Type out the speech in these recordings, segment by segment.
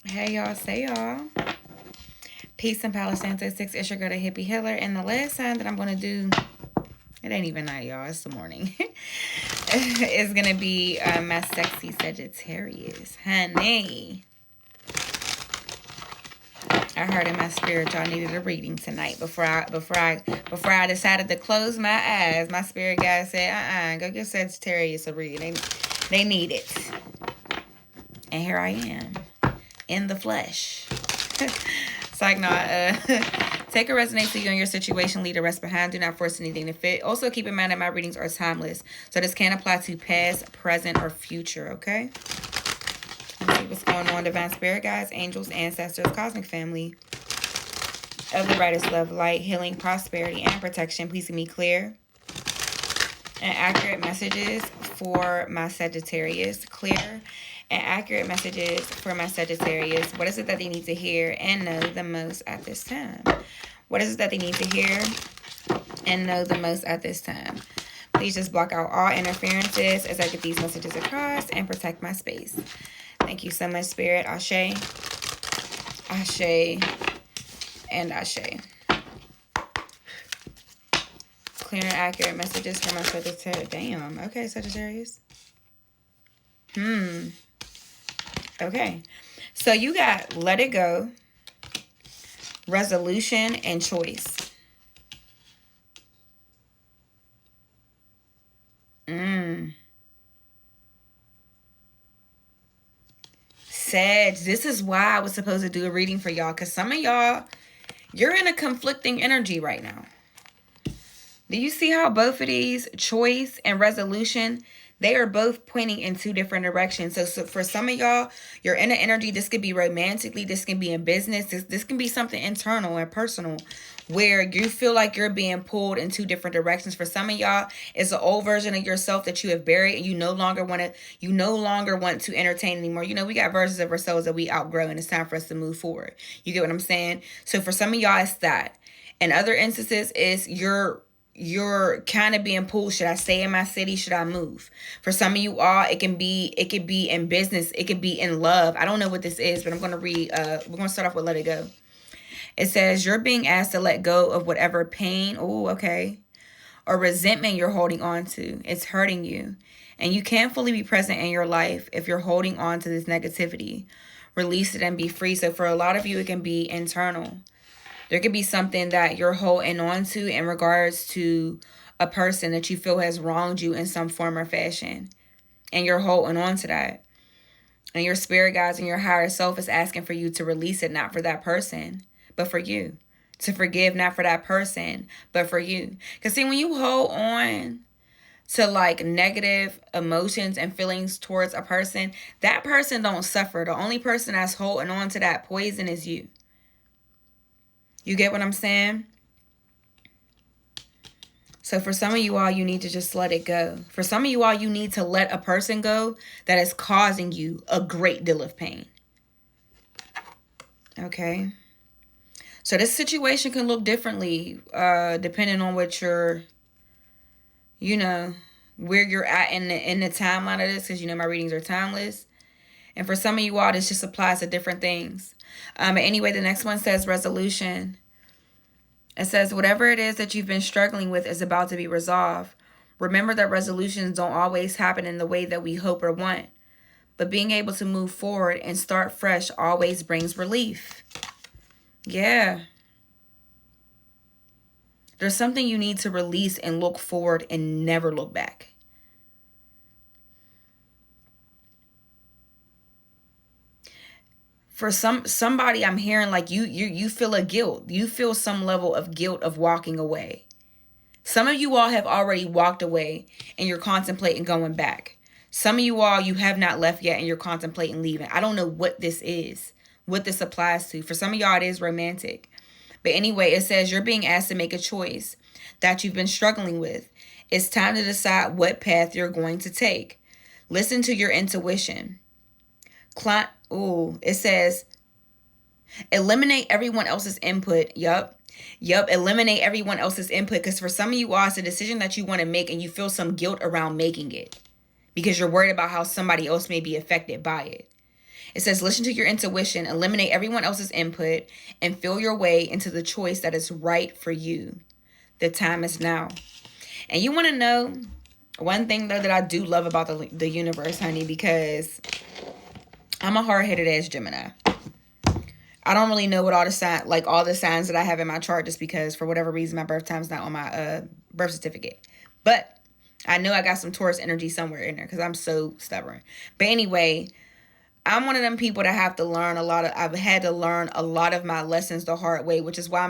Hey y'all, say y'all. Peace and Palo Santo 6. It's your girl, the hippie healer. And the last sign that I'm going to do, it ain't even night, y'all. It's the morning. It's going to be my sexy Sagittarius. Honey. I heard in my spirit y'all needed a reading tonight. Before I decided to close my eyes, my spirit guy said, go give Sagittarius a reading. They need it. And here I am. In the flesh. It's like, no, take a resonate to you and your situation. Leave the rest behind. Do not force anything to fit. Also, keep in mind that my readings are timeless. So this can apply to past, present, or future, okay? Let's see what's going on. Divine Spirit Guides, Angels, Ancestors, Cosmic Family of the brightest love, light, healing, prosperity, and protection. Please give me clear and accurate messages for my Sagittarius. Clear and accurate messages for my Sagittarius. What is it that they need to hear and know the most at this time? What is it that they need to hear and know the most at this time? Please just block out all interferences as I get these messages across and protect my space. Thank you so much, Spirit. Ashe, Ashe, and Ashe. Clear and accurate messages for my Sagittarius. Damn. Okay, Sagittarius. Okay. So you got let it go, resolution, and choice. Sag, this is why I was supposed to do a reading for y'all. Because some of y'all, you're in a conflicting energy right now. Do you see how both of these, choice and resolution, they are both pointing in two different directions. So for some of y'all, you're in an energy. This could be romantically. This can be in business. This can be something internal and personal where you feel like you're being pulled in two different directions. For some of y'all, it's an old version of yourself that you have buried and you no longer want to entertain anymore. You know, we got versions of ourselves that we outgrow and it's time for us to move forward. You get what I'm saying? So for some of y'all, it's that. In other instances, it's you're kind of being pulled. Should I stay in my city? Should I move? For some of you all, it could be in business. It could be in love. I don't know what this is, but I'm going to read. We're going to start off with let it go. It says, you're being asked to let go of whatever pain, or resentment you're holding on to. It's hurting you. And you can't fully be present in your life if you're holding on to this negativity. Release it and be free. So for a lot of you, it can be internal. There could be something that you're holding on to in regards to a person that you feel has wronged you in some form or fashion. And you're holding on to that. And your spirit guides and your higher self is asking for you to release it, not for that person, but for you. To forgive, not for that person, but for you. Because see, when you hold on to like negative emotions and feelings towards a person, that person don't suffer. The only person that's holding on to that poison is you. You get what I'm saying? So for some of you all, you need to just let it go. For some of you all, you need to let a person go that is causing you a great deal of pain. Okay? So this situation can look differently depending on what where you're at in the timeline of this, because my readings are timeless. And for some of you all, this just applies to different things. But anyway, the next one says resolution. It says, whatever it is that you've been struggling with is about to be resolved. Remember that resolutions don't always happen in the way that we hope or want. But being able to move forward and start fresh always brings relief. Yeah. There's something you need to release and look forward and never look back. For somebody, I'm hearing like you feel a guilt. You feel some level of guilt of walking away. Some of you all have already walked away and you're contemplating going back. Some of you all, you have not left yet and you're contemplating leaving. I don't know what this is, what this applies to. For some of y'all, it is romantic. But anyway, it says you're being asked to make a choice that you've been struggling with. It's time to decide what path you're going to take. Listen to your intuition. It says, eliminate everyone else's input. Yup. Eliminate everyone else's input. Because for some of you all, it's a decision that you want to make and you feel some guilt around making it. Because you're worried about how somebody else may be affected by it. It says, listen to your intuition, eliminate everyone else's input, and feel your way into the choice that is right for you. The time is now. And you want to know one thing, though, that I do love about the universe, honey, because I'm a hard-headed ass Gemini. I don't really know what all the signs that I have in my chart, just because for whatever reason my birth time's not on my birth certificate. But I know I got some Taurus energy somewhere in there because I'm so stubborn. But anyway, I'm one of them people that have to learn I've had to learn a lot of my lessons the hard way, which is why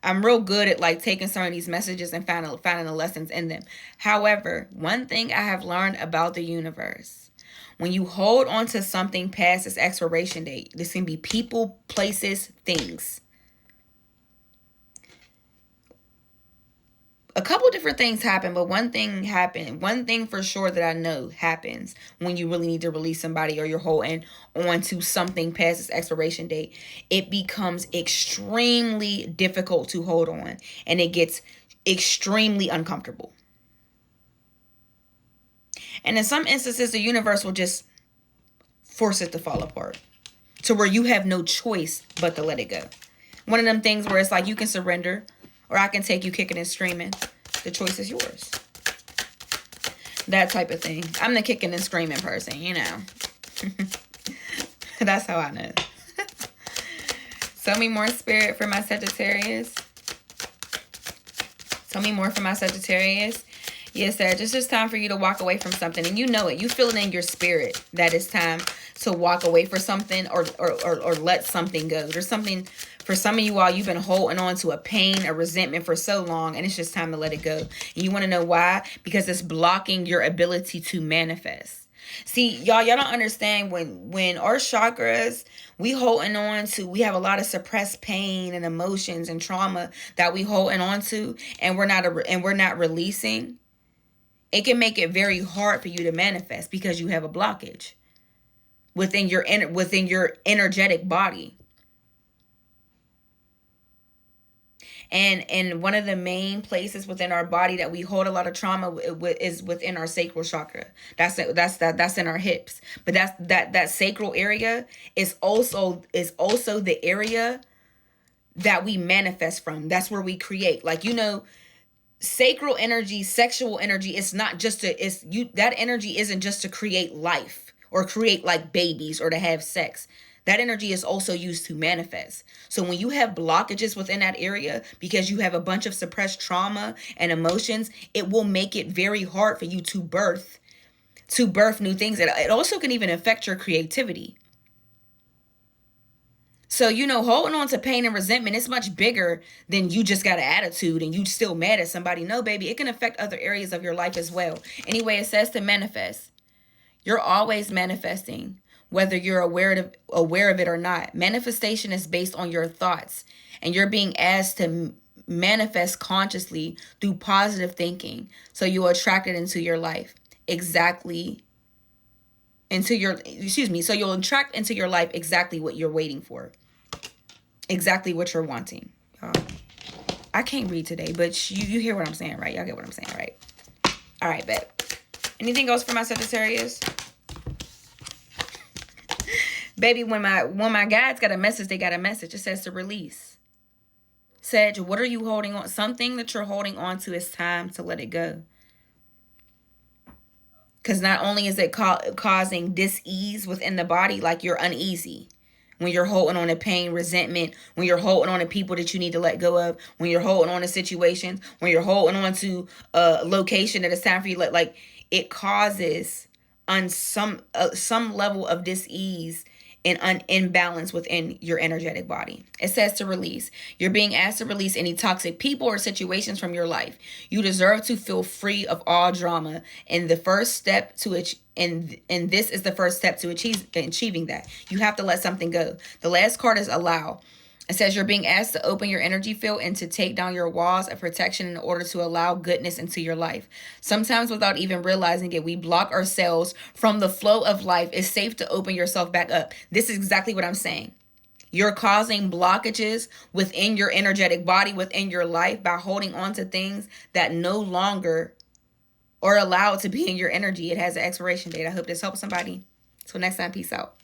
I'm real good at like taking some of these messages and finding the lessons in them. However, one thing I have learned about the universe, when you hold on to something past its expiration date, this can be people, places, things. A couple different things happen, but one thing for sure that I know happens when you really need to release somebody or you're holding on to something past its expiration date. It becomes extremely difficult to hold on, and it gets extremely uncomfortable. And in some instances, the universe will just force it to fall apart to where you have no choice but to let it go. One of them things where it's like you can surrender or I can take you kicking and screaming. The choice is yours. That type of thing. I'm the kicking and screaming person, you know. That's how I know. Tell me more, Spirit, for my Sagittarius. Tell me more for my Sagittarius. Yes, Sag, it's just time for you to walk away from something. And you know it. You feel it in your spirit that it's time to walk away for something or let something go. There's something, for some of you all, you've been holding on to a pain, a resentment for so long, and it's just time to let it go. And you want to know why? Because it's blocking your ability to manifest. See, y'all don't understand when our chakras, we have a lot of suppressed pain and emotions and trauma that we holding on to, and we're not releasing. It can make it very hard for you to manifest because you have a blockage within your energetic body. And one of the main places within our body that we hold a lot of trauma is within our sacral chakra. That's in our hips. But that sacral area is also the area that we manifest from. That's where we create. Like, you know, sacral energy, sexual energy, that energy isn't just to create life or create like babies or to have sex. That energy is also used to manifest. So when you have blockages within that area because you have a bunch of suppressed trauma and emotions, it will make it very hard for you to birth new things. It also can even affect your creativity. So, you know, holding on to pain and resentment is much bigger than you just got an attitude and you still mad at somebody. No, baby, it can affect other areas of your life as well. Anyway, it says to manifest. You're always manifesting, whether you're aware of it or not. Manifestation is based on your thoughts, and you're being asked to manifest consciously through positive thinking. So you'll attract it into your life. So you'll attract into your life exactly what you're waiting for. Exactly what you're wanting. I can't read today, but you hear what I'm saying, right? Y'all get what I'm saying, right? All right, bet. Anything else for my Sagittarius? Baby, when my guides got a message, they got a message. It says to release. Sag, what are you holding on? Something that you're holding on to, is time to let it go. Because not only is it causing dis-ease within the body, like you're uneasy. When you're holding on to pain, resentment, when you're holding on to people that you need to let go of, when you're holding on to situations, when you're holding on to a location that it's time for you, like it causes some level of dis-ease and an imbalance within your energetic body. It says to release. You're being asked to release any toxic people or situations from your life. You deserve to feel free of all drama, and the first step to and this is the first step to achieving that. You have to let something go. The last card is allow. It says you're being asked to open your energy field and to take down your walls of protection in order to allow goodness into your life. Sometimes without even realizing it, we block ourselves from the flow of life. It's safe to open yourself back up. This is exactly what I'm saying. You're causing blockages within your energetic body, within your life, by holding on to things that no longer are allowed to be in your energy. It has an expiration date. I hope this helps somebody. Till next time, peace out.